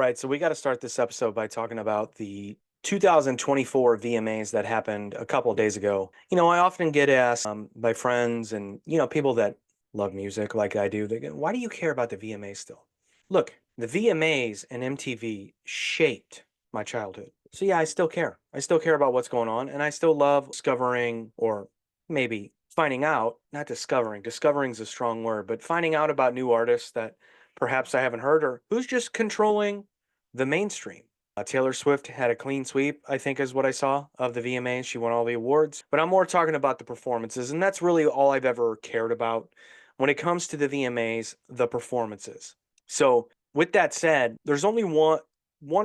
right, so we got to start this episode by talking about the 2024 VMAs that happened a couple of days ago. I often get asked by friends and, people that love music like I do, they go, why do you care about the VMAs still? Look, the VMAs and MTV shaped my childhood. So yeah, I still care. I still care about what's going on, and I still love discovering or maybe finding out, not discovering, discovering is a strong word, but finding out about new artists that perhaps I haven't heard, or who's just controlling the mainstream. Taylor Swift had a clean sweep, I think, is what I saw of the VMAs. She won all the awards, but I'm more talking about the performances, and that's really all I've ever cared about when it comes to the VMAs, the performances. So, with that said, there's only one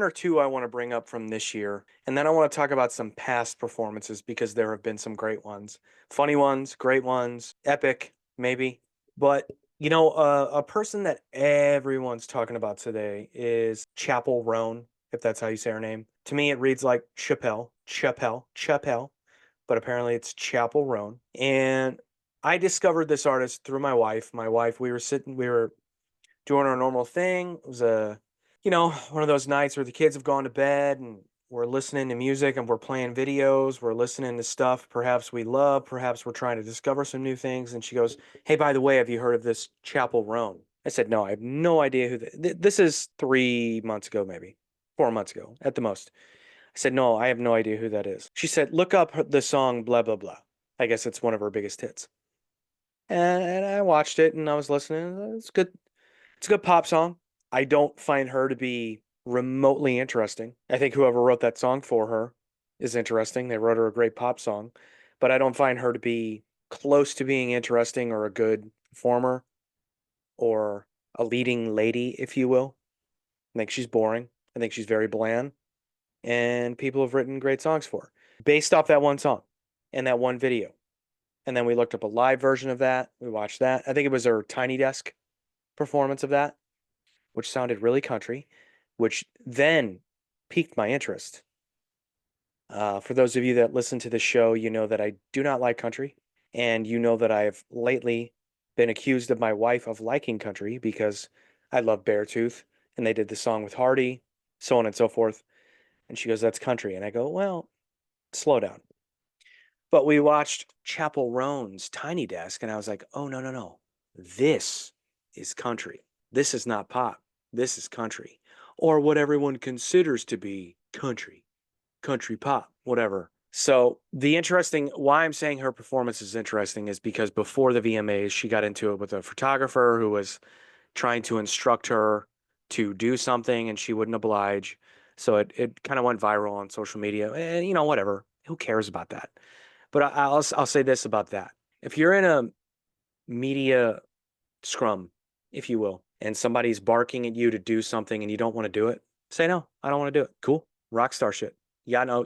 or two I want to bring up from this year, and then I want to talk about some past performances because there have been some great ones, funny ones, great ones, epic, maybe. But a person that everyone's talking about today is Chapel Roan, if that's how you say her name. To me, it reads like Chappelle, but apparently it's Chapel Roan. And I discovered this artist through my wife. We were doing our normal thing. It was one of those nights where the kids have gone to bed and we're listening to music and we're playing videos. We're listening to stuff perhaps we love, perhaps we're trying to discover some new things. And she goes, "Hey, by the way, have you heard of this Chapel Roan?" I said, "No, I have no idea who this is." 3 months ago, maybe 4 months ago at the most. I said, "No, I have no idea who that is." She said, "Look up the song blah, blah, blah." I guess it's one of her biggest hits. And I watched it and I was listening. It's good. It's a good pop song. I don't find her to be remotely interesting. I think whoever wrote that song for her is interesting. They wrote her a great pop song, but I don't find her to be close to being interesting or a good performer or a leading lady, if you will. I think she's boring. I think she's very bland, and people have written great songs for her based off that one song and that one video. And then we looked up a live version of that. We watched that. I think it was her Tiny Desk performance of that, which sounded really country, which then piqued my interest. For those of you that listen to the show, you know that I do not like country, and you know that I have lately been accused of my wife of liking country because I love Beartooth, and they did the song with Hardy, so on and so forth. And she goes, "That's country," and I go, "Well, slow down." But we watched Chapel Roan's Tiny Desk, and I was like, "Oh no, no, no, this is country. This is not pop. This is country, or what everyone considers to be country pop, whatever." So why I'm saying her performance is interesting is because before the VMAs, she got into it with a photographer who was trying to instruct her to do something and she wouldn't oblige. So it kind of went viral on social media, and whatever. Who cares about that? But I'll say this about that. If you're in a media scrum, if you will, and somebody's barking at you to do something and you don't want to do it, say no, I don't want to do it. Cool. Rock star shit. Yeah, no,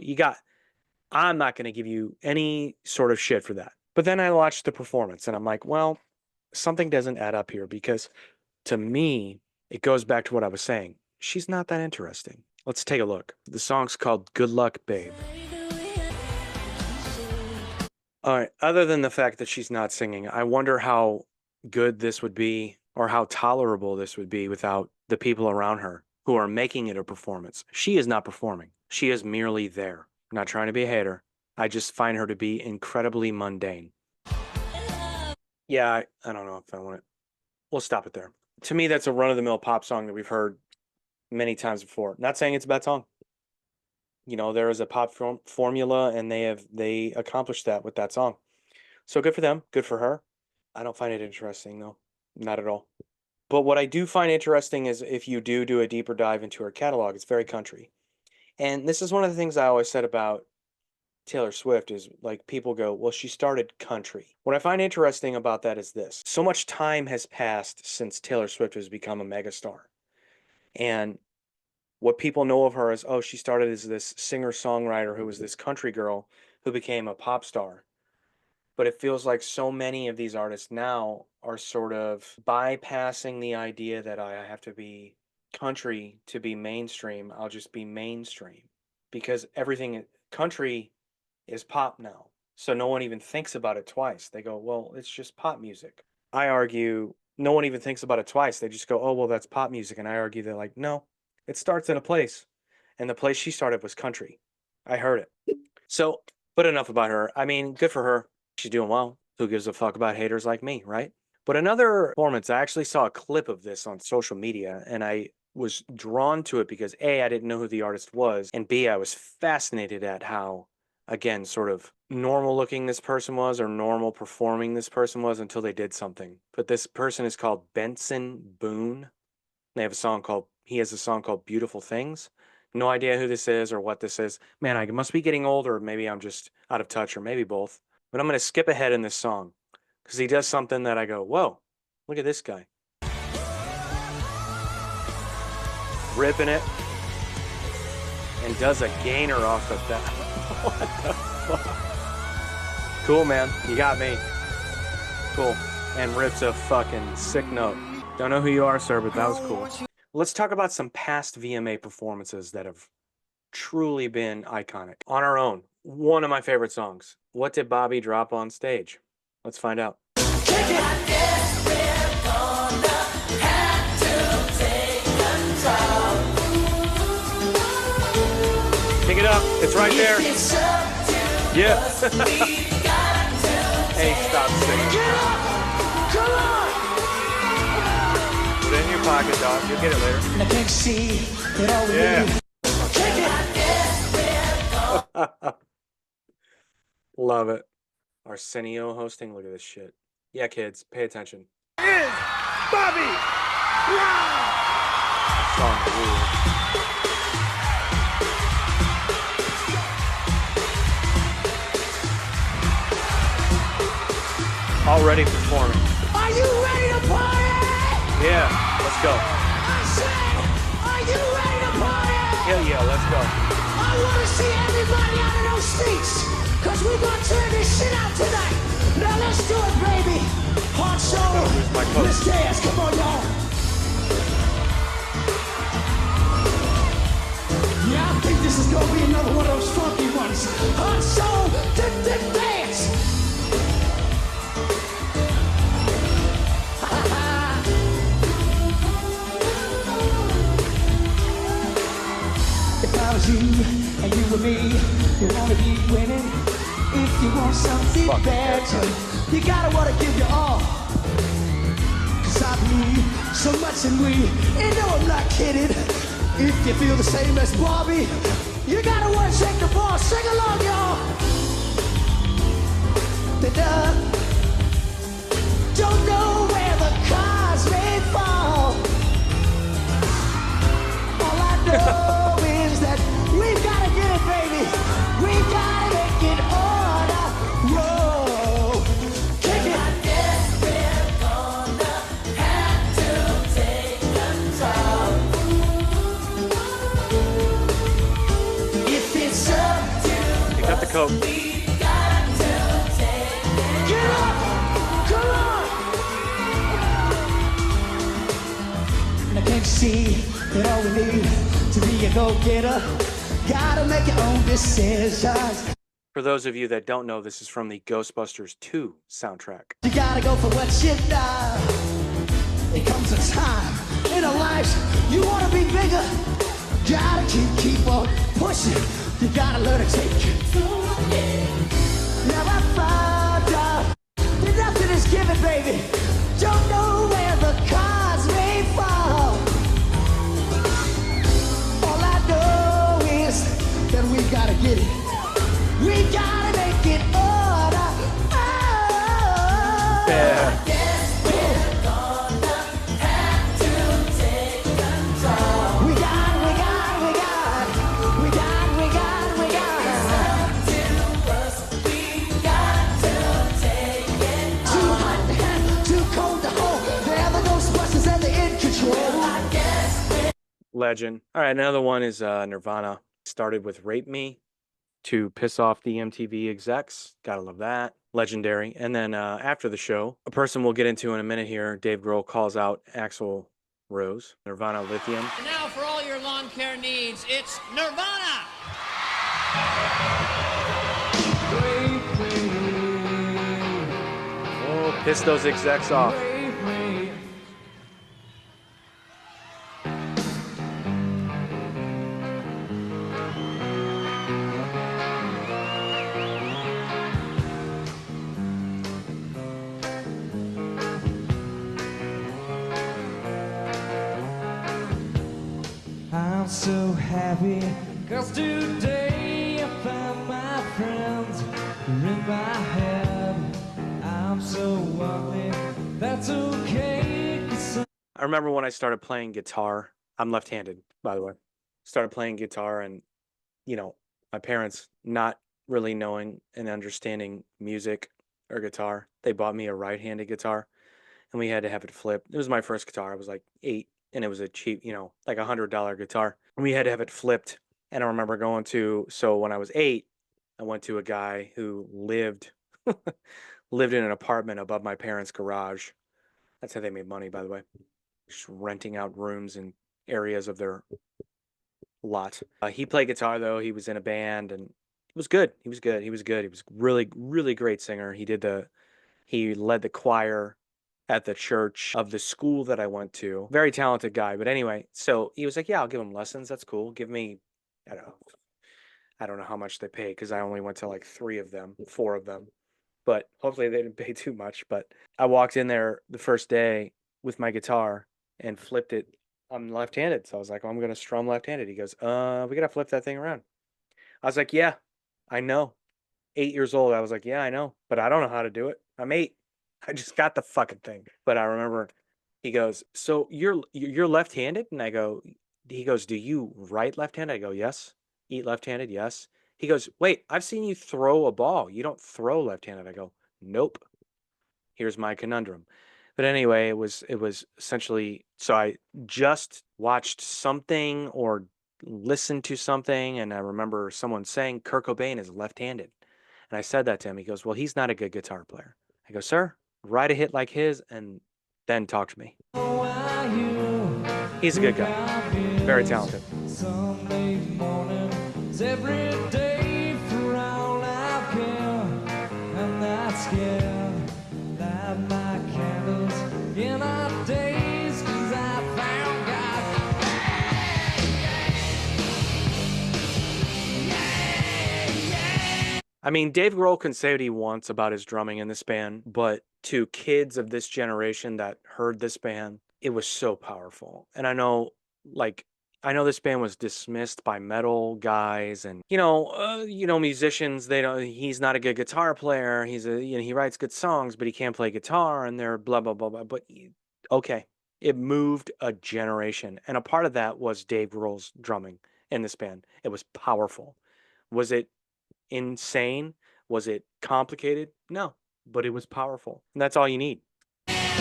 I'm not going to give you any sort of shit for that. But then I watched the performance and I'm like, well, something doesn't add up here because to me, it goes back to what I was saying. She's not that interesting. Let's take a look. The song's called Good Luck, Babe. All right. Other than the fact that she's not singing, I wonder how good this would be or how tolerable this would be without the people around her who are making it a performance. She is not performing. She is merely there. I'm not trying to be a hater. I just find her to be incredibly mundane. Yeah, I don't know if I want it. We'll stop it there. To me, that's a run-of-the-mill pop song that we've heard many times before. Not saying it's a bad song. There is a pop formula, and they accomplished that with that song. So good for them. Good for her. I don't find it interesting, though. Not at all. But what I do find interesting is if you do a deeper dive into her catalog, it's very country. And this is one of the things I always said about Taylor Swift is like people go, well, she started country. What I find interesting about that is this. So much time has passed since Taylor Swift has become a megastar. And what people know of her is, oh, she started as this singer-songwriter who was this country girl who became a pop star. But it feels like so many of these artists now are sort of bypassing the idea that I have to be country to be mainstream. I'll just be mainstream because everything country is pop now. So no one even thinks about it twice. They go, well, it's just pop music. I argue no one even thinks about it twice. They just go, oh, well, that's pop music. And I argue they're like, no, It starts in a place, and the place she started was country. I heard it. So, but enough about her. I mean, good for her. She's doing well. Who gives a fuck about haters like me, right? But another performance, I actually saw a clip of this on social media, and I was drawn to it because A, I didn't know who the artist was, and B, I was fascinated at how, again, sort of normal looking this person was, or normal performing this person was, until they did something. But this person is called Benson Boone. He has a song called Beautiful Things. No idea who this is or what this is. Man, I must be getting old, or maybe I'm just out of touch, or maybe both. But I'm going to skip ahead in this song because he does something that I go, whoa, look at this guy. Ripping it and does a gainer off of that. What the fuck? Cool, man. You got me. Cool. And rips a fucking sick note. Don't know who you are, sir, but that was cool. Let's talk about some past VMA performances that have truly been iconic. On Our Own, one of my favorite songs. What did Bobby drop on stage? Let's find out. Pick it up. It's right there. Yeah. Hey, stop singing. Come on. Put it in your pocket, dog. You'll get it later. Yeah. Love it. Arsenio hosting. Look at this shit. Yeah, kids, pay attention. Is Bobby Brown. Song rules. Already performing. Are you ready to party? Yeah, let's go. I said, are you ready to party? Hell yeah, let's go. I want to see everybody out of those streets, because we're going to turn this shit out tonight. Now let's do it, baby. Hard show. Let's dance. Come on, y'all. Yeah, I think this is going to be another one of those funky ones. Hard show. Dance. If I was you and you were me, you wanna be winning. If you want something better, you gotta wanna give your all. Cause I believe so much in we, and no, I'm not kidding. If you feel the same as Bobby, you gotta wanna shake the ball. Sing along, y'all. Don't know where the cars may fall. All I know is that we've gotta get it, baby. We gotta make it order. Whoa, kick it. I guess we're gonna have to take control. If it's up to Pick up the coat. we got to take it. Get up, come on. And I can't see that all we need to be a go-getter, gotta make your own decisions. For those of you that don't know, this is from the Ghostbusters 2 soundtrack. You gotta go for what you know. It comes a time in our lives you wanna be bigger. Gotta keep on pushing. You gotta learn to take control. Now I found out that nothing is given, baby. Don't know where the cards may fall. All I know is that we gotta get it. We gotta make it order. Oh, Yeah. yes, we're gonna have to take control. We got. It's up to us. We got to take it. Too hot to handle, too cold to hold. They're the Ghostbusters and they're in control. I guess we're Legend. All right, another one is Nirvana. Started with Rape Me to piss off the MTV execs. Gotta love that. Legendary. And then after the show, a person we'll get into in a minute here, Dave Grohl calls out Axl Rose, Nirvana Lithium. And now for all your lawn care needs, it's Nirvana! Oh, piss those execs off. so happy, 'cause today I found my friends in my head. I'm so ugly, that's okay. I remember when I started playing guitar. I'm left-handed, by the way. Started playing guitar, and you know, my parents not really knowing and understanding music or guitar, they bought me a right-handed guitar, and we had to have it flipped. It was my first guitar. I was like 8, and it was a cheap, like $100 guitar. And we had to have it flipped. And I remember so when I was 8, I went to a guy who lived lived in an apartment above my parents' garage. That's how they made money, by the way. Just renting out rooms and areas of their lot. He played guitar though. He was in a band, and it was good. He was good. He was good. He was really, really great singer. He led the choir at the church of the school that I went to. Very talented guy. But anyway, so he was like, "Yeah, I'll give him lessons. That's cool. Give me, I don't know, I don't know how much they pay because I only went to like 4 of them. But hopefully they didn't pay too much. But I walked in there the first day with my guitar and flipped it. I'm left-handed, so I was like, I'm gonna strum left-handed. He goes, we gotta flip that thing around. I was like, yeah, I know. 8 years old. I was like, yeah, I know, but I don't know how to do it. I'm 8. I just got the fucking thing. But I remember he goes, so you're left-handed? And he goes, do you write left-handed? I go, yes. Eat left-handed? Yes. He goes, wait, I've seen you throw a ball. You don't throw left-handed. I go, nope. Here's my conundrum. But anyway, it was essentially, so I just watched something or listened to something, and I remember someone saying Kurt Cobain is left-handed. And I said that to him. He goes, well, he's not a good guitar player. I go, sir, write a hit like his and then talk to me. He's a good guy. Very talented. Sunday mornings every day for all I care. I'm not scared. Light my candles in our days, 'cause I found God. I mean, Dave Grohl can say what he wants about his drumming in this band, but to kids of this generation that heard this band, it was so powerful. And I know this band was dismissed by metal guys and musicians. He's not a good guitar player. He writes good songs, but he can't play guitar, and they're blah blah blah blah. But okay, it moved a generation, and a part of that was Dave Grohl's drumming in this band. It was powerful. Was it insane? Was it complicated? No, but it was powerful, and that's all you need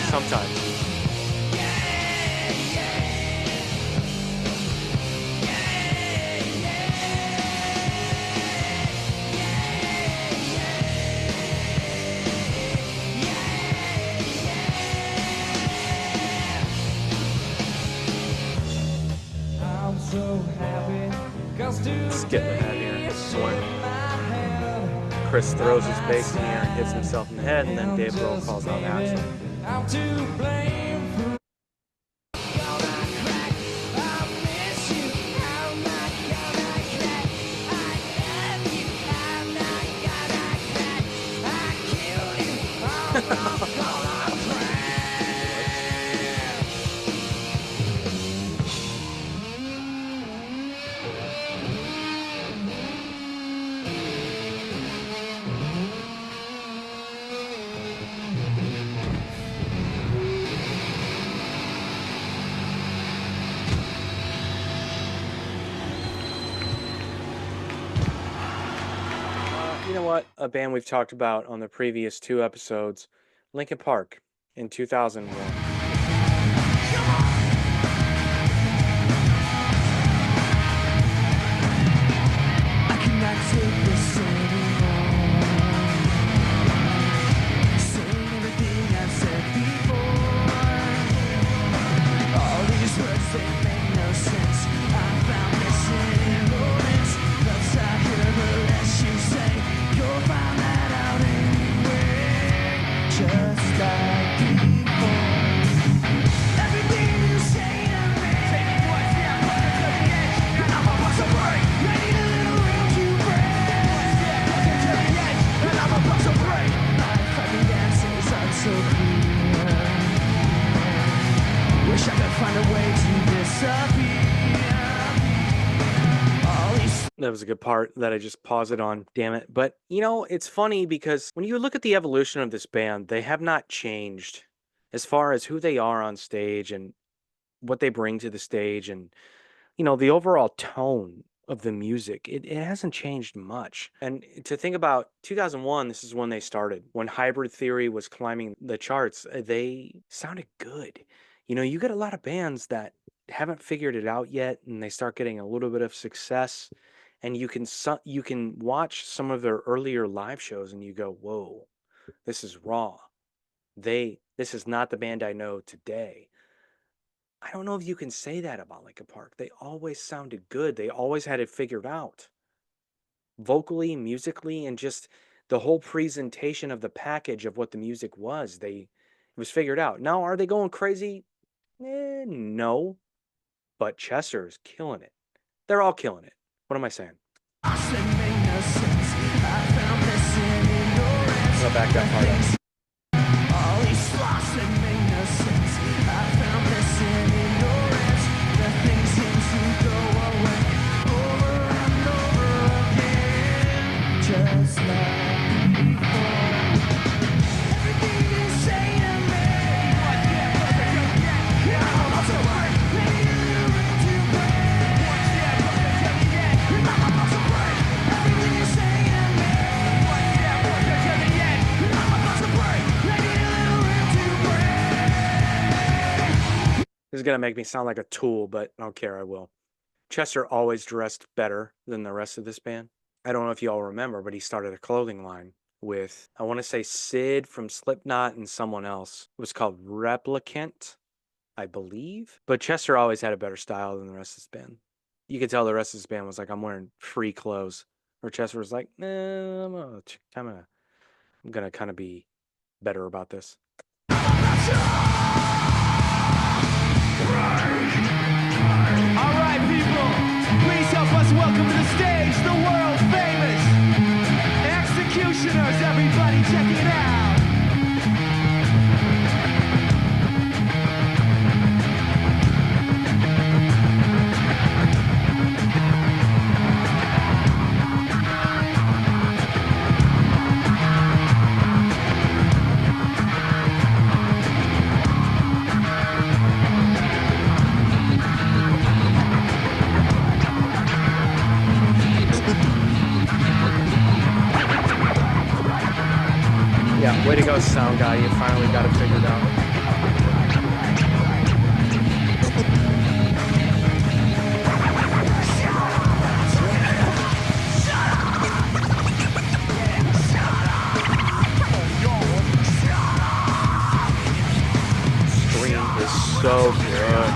sometimes. Let's get the head here. When Chris throws his bass in the air and hits himself in the head, and then Dave Grohl calls out action. You know what? A band we've talked about on the previous 2 episodes, Linkin Park in 2001. I cannot take this anymore. Saying everything I've said before. All these words, they make no sense. I found missing moments. That's I hear the less you say. You'll find that out anyway. Just like before. Everything you say to me. Take it twice, yeah, push it to the edge. And I'm about to break. I need a little room to breathe. Yeah, push it to the edge. And I'm about to break. I find the answers aren't so clear. Wish I could find a way to disappear. That was a good part that I just paused it on. Damn it. But, it's funny because when you look at the evolution of this band, they have not changed as far as who they are on stage and what they bring to the stage and, the overall tone of the music. It hasn't changed much. And to think about 2001, this is when they started. When Hybrid Theory was climbing the charts, they sounded good. You get a lot of bands that haven't figured it out yet and they start getting a little bit of success and you can watch some of their earlier live shows and you go, "Whoa, this is raw. This is not the band I know today." I don't know if you can say that about Linkin Park. They always sounded good. They always had it figured out. Vocally, musically, and just the whole presentation of the package of what the music was. It was figured out. Now, are they going crazy? No. But Chester's killing it. They're all killing it. What am I saying? I'm gonna back that part up. This is going to make me sound like a tool, but I don't care, I will. Chester always dressed better than the rest of this band. I don't know if you all remember, but he started a clothing line with, I want to say Sid from Slipknot and someone else. It was called Replicant, I believe. But Chester always had a better style than the rest of his band. You could tell the rest of his band was like, I'm wearing free clothes. Or Chester was like, nah, I'm going to kind of be better about this. All right, people, please help us welcome to the stage the world famous Executioners. Everybody, check it out. Yeah, way to go, sound guy. You finally got it figured out. Scream is so good.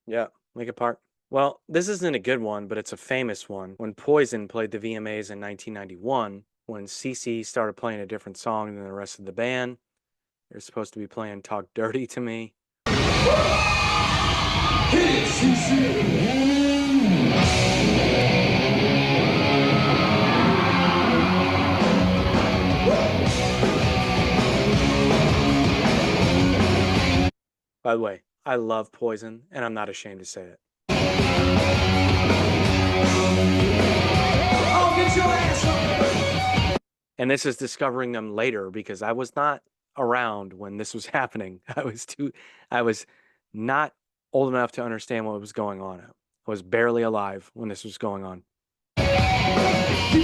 Yeah, Linkin Park. Well, this isn't a good one, but it's a famous one. When Poison played the VMAs in 1991, when CC started playing a different song than the rest of the band, they're supposed to be playing Talk Dirty to Me. Hey, CC. By the way, I love Poison, and I'm not ashamed to say it. Oh, get your ass up. And this is discovering them later because I was not around when this was happening. I was not old enough to understand what was going on. I was barely alive when this was going on. You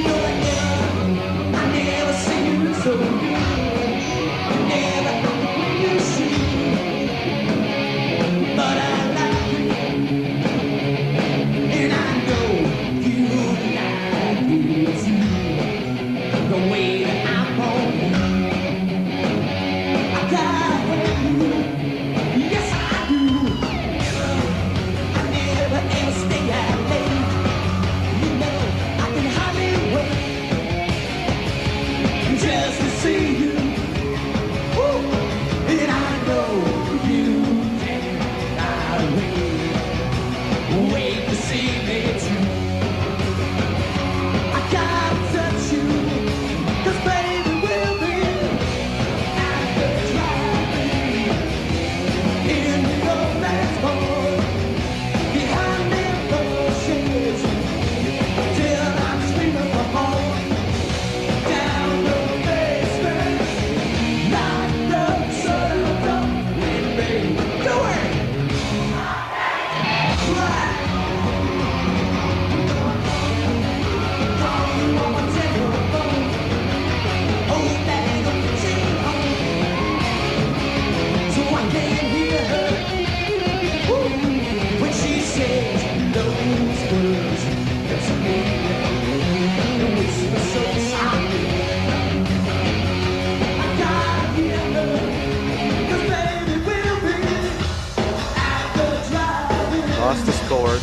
know I never seen you so good. Never when you see. But I like you, and I know you like me too. The way that I'm on you, I gotta have you. Yes, I do. I never ever stay out late. You know I can hardly wait just to see you. Woo! And I know you. chord.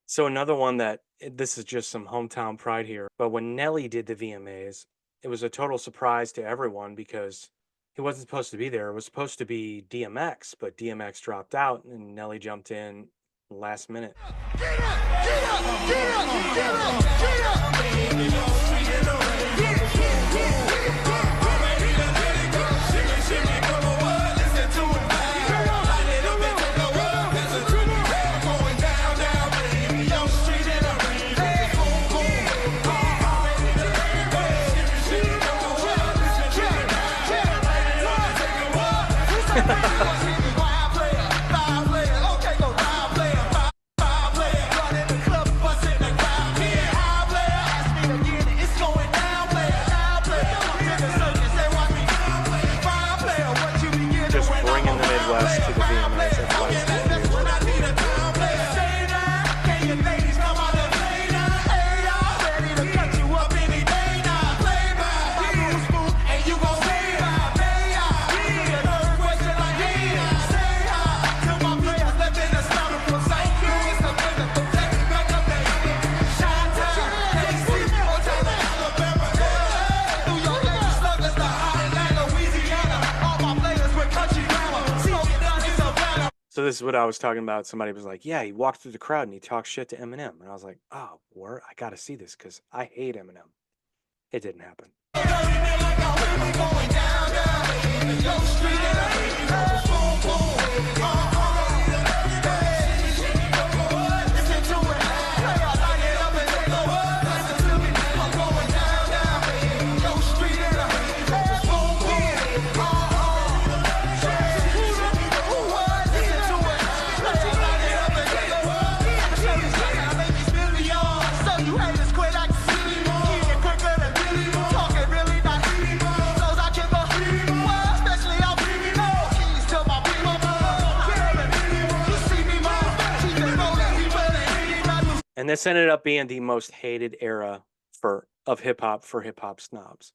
So another one that this is just some hometown pride here, but when Nelly did the VMAs, it was a total surprise to everyone because he wasn't supposed to be there. It was supposed to be DMX, but DMX dropped out and Nelly jumped in last minute. Get up, get up, get up, get up, get up. Just bringing the Midwest to the VMAs. Everybody's doing music. So this is what I was talking about. Somebody was like, yeah, he walked through the crowd and he talked shit to Eminem. And I was like, oh, I got to see this because I hate Eminem. It didn't happen. And this ended up being the most hated era of hip hop for hip hop snobs.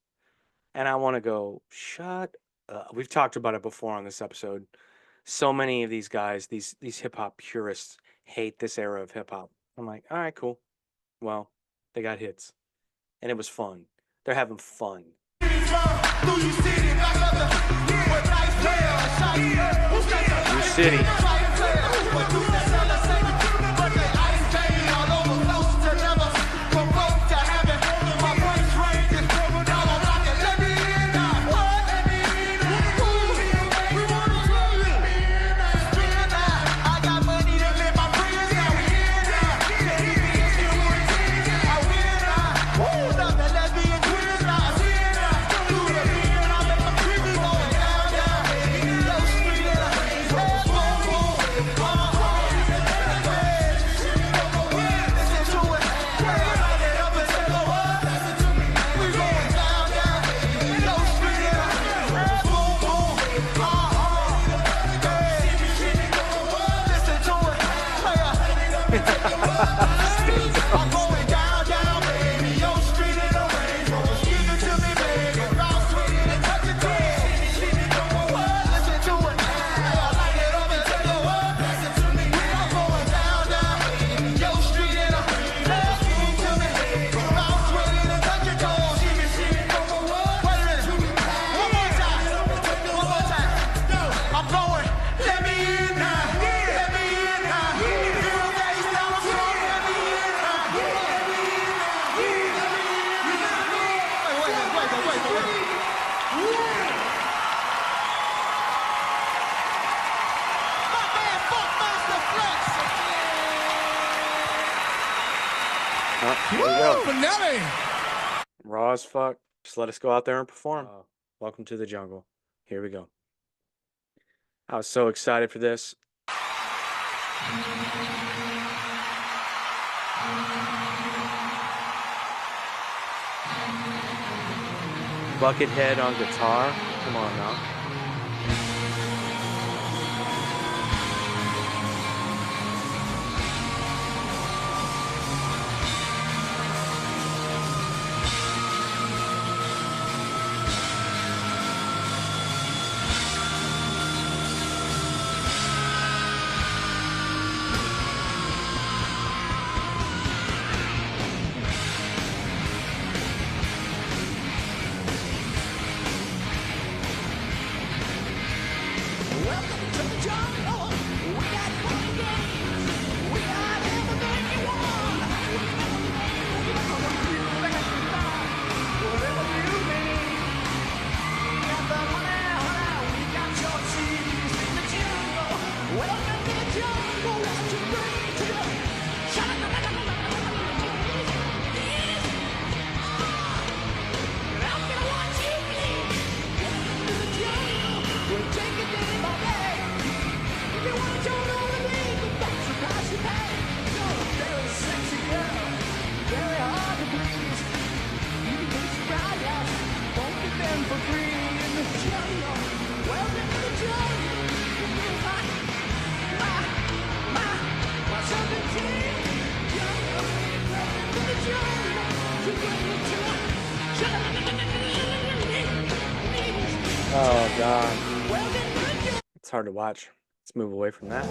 And I want to go, shut up. We've talked about it before on this episode. So many of these guys, these hip hop purists, hate this era of hip hop. I'm like, all right, cool. Well, they got hits. And it was fun. They're having fun. New City. Here we go. Nelly. Raw as fuck. Just let us go out there and perform. Welcome to the jungle. Here we go. I was so excited for this. Buckethead on guitar. Come on now. Welcome to the jungle. We got fun games. We got everything you want. Whatever you need. Got the honey, we got your cheese in the jungle. Welcome to the jungle. What you bring to the I'm gonna watch you bleed. Welcome to the jungle. We'll take it day by day. If you want your own to be, but that's the price you pay. You're a very sexy girl, very hard to please. You can get your right out, won't get them for free in the jungle. Welcome to the jungle. My something tea. Jungle. Welcome to the jungle. You bring me to a Oh, God. Welcome to the jungle. It's hard to watch. Let's move away from that.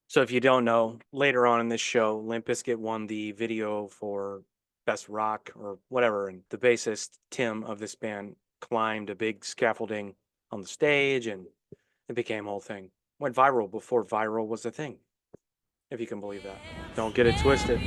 So if you don't know, later on in this show, Limp Bizkit won the video for Best Rock or whatever, and the bassist, Tim, of this band climbed a big scaffolding on the stage, and it became a whole thing. Went viral before viral was a thing, if you can believe that. Don't get it twisted.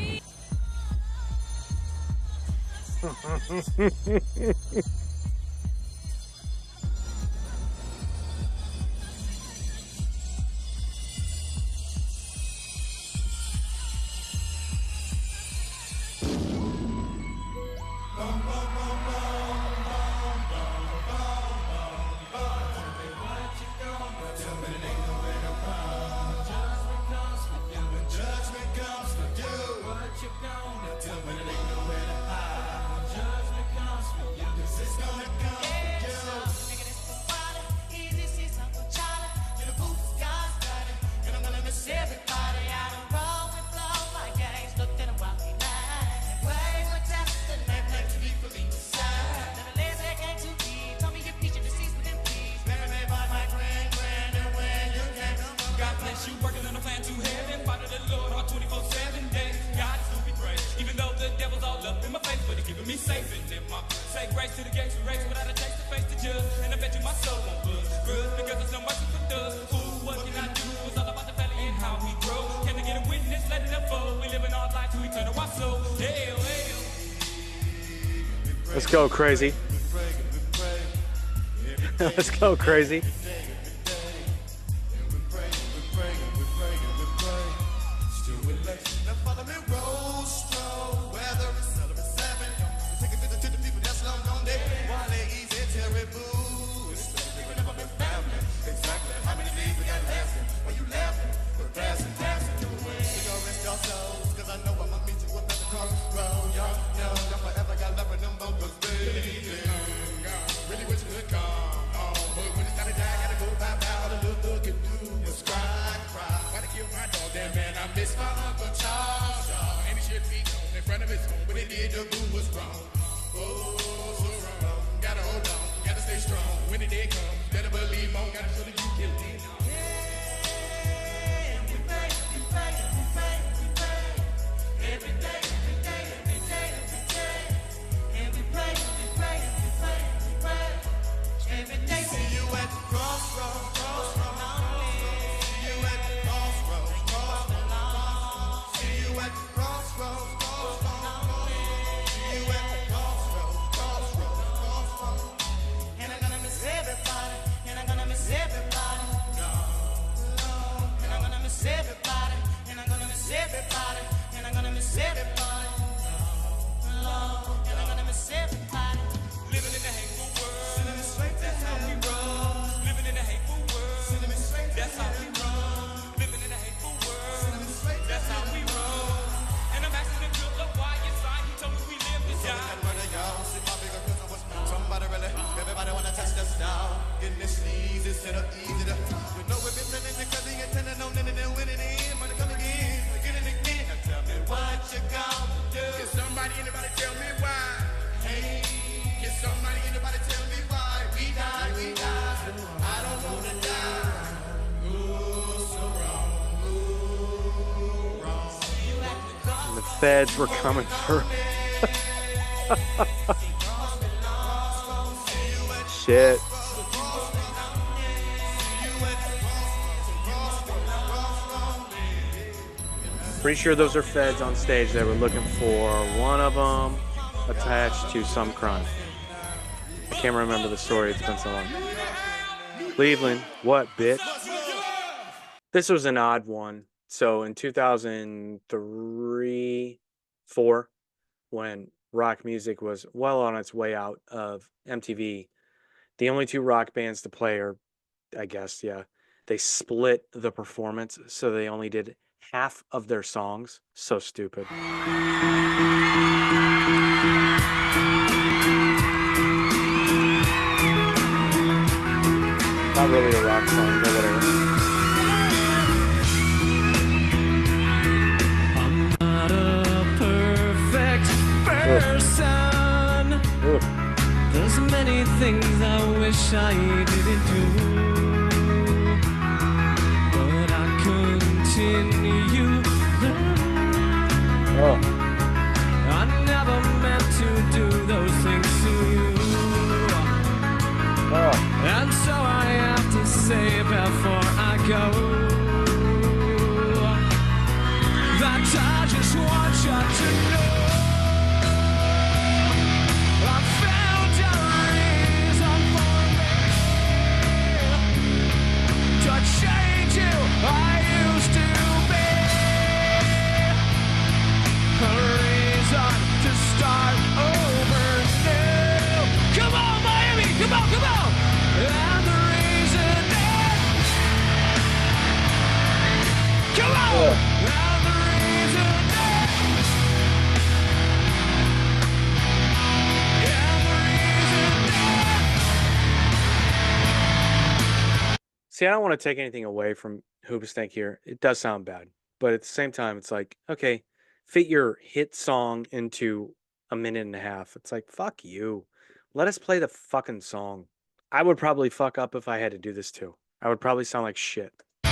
Let it unfold. Let's go crazy. Let's go crazy. The feds were coming for shit. Pretty sure those are feds on stage. They were looking for one of them attached to some crime. I can't remember the story. It's been so long. Cleveland, what, bitch? This was an odd one. So in 2003, 4, when rock music was well on its way out of MTV, the only two rock bands to play are, I guess, yeah, they split the performance. So they only did half of their songs. So stupid. Not really a rock song, but whatever. Person. There's many things I wish I didn't do, but I continue. I never meant to do those things to you, and so I have to say before I go that I just want you to know. Change you, I used to be a reason to start over new. Come on, Miami, come on, come on. And the reason is, come on. And the reason is, and the reason is. See, I don't want to take anything away from Hoobastank here. It does sound bad. But at the same time, it's like, okay, fit your hit song into a minute and a half. It's like, fuck you. Let us play the fucking song. I would probably fuck up if I had to do this too. I would probably sound like shit. See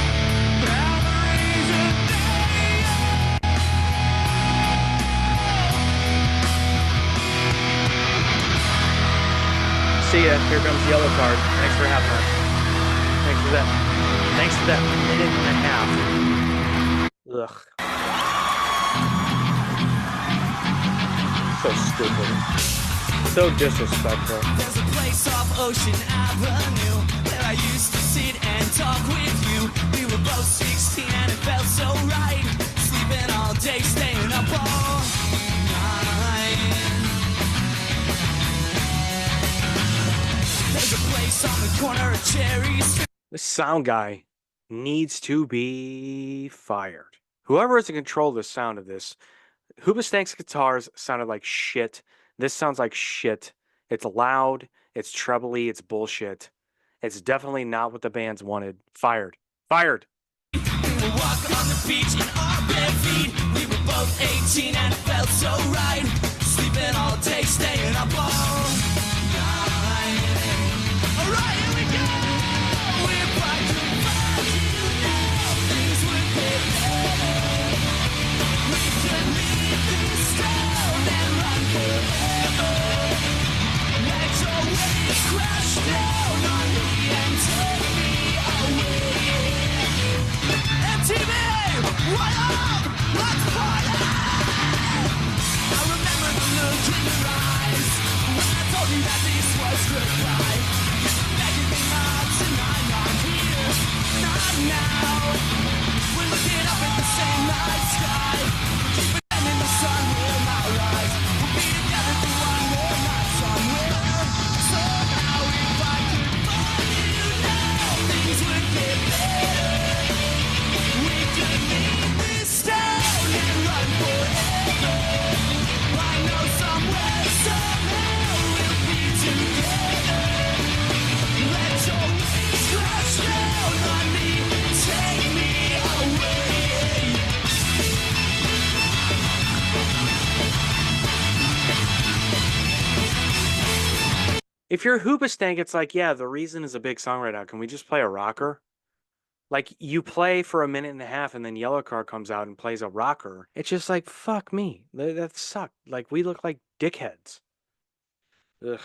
ya. Here comes the yellow card. Thanks for having us. Thanks for that. Thanks for that minute and a half. Ugh. So stupid. So disrespectful. There's a place off Ocean Avenue where I used to sit and talk with you. We were both 16 and it felt so right. Sleeping all day, staying up all night. There's a place on the corner of Cherry Street. This sound guy needs to be fired. Whoever is in control of the sound of this, Hoobastank's guitars sounded like shit. This sounds like shit. It's loud, it's trebly, it's bullshit. It's definitely not what the band's wanted. Fired. Fired. We would walk on the beach in our bare feet. We were both 18 and it felt so right. Sleeping all day, staying up all night. Alright, here we go. If I could find you now, things would get better. We could leave this town and run forever. Let your waves crash down on me and take me away. MTV, what up? Let's party! I remember the look in your eyes when I told you that this was goodbye. Begging me not tonight, not here, not now. We're looking up at the same night sky. Keep pretending the sun will not rise. We'll be together through one more night somewhere. So now if I could find you now, things would get better. We could leave this town and run forever. I know somewhere, somehow we'll be together. Let your wings crash down on me, take me away. If you're Hoobastank, it's like, yeah, the reason is a big song right now. Can we just play a rocker? Like, you play for a minute and a half and then Yellow Card comes out and plays a rocker. It's just like, fuck me. That sucked. Like, we look like dickheads. Ugh.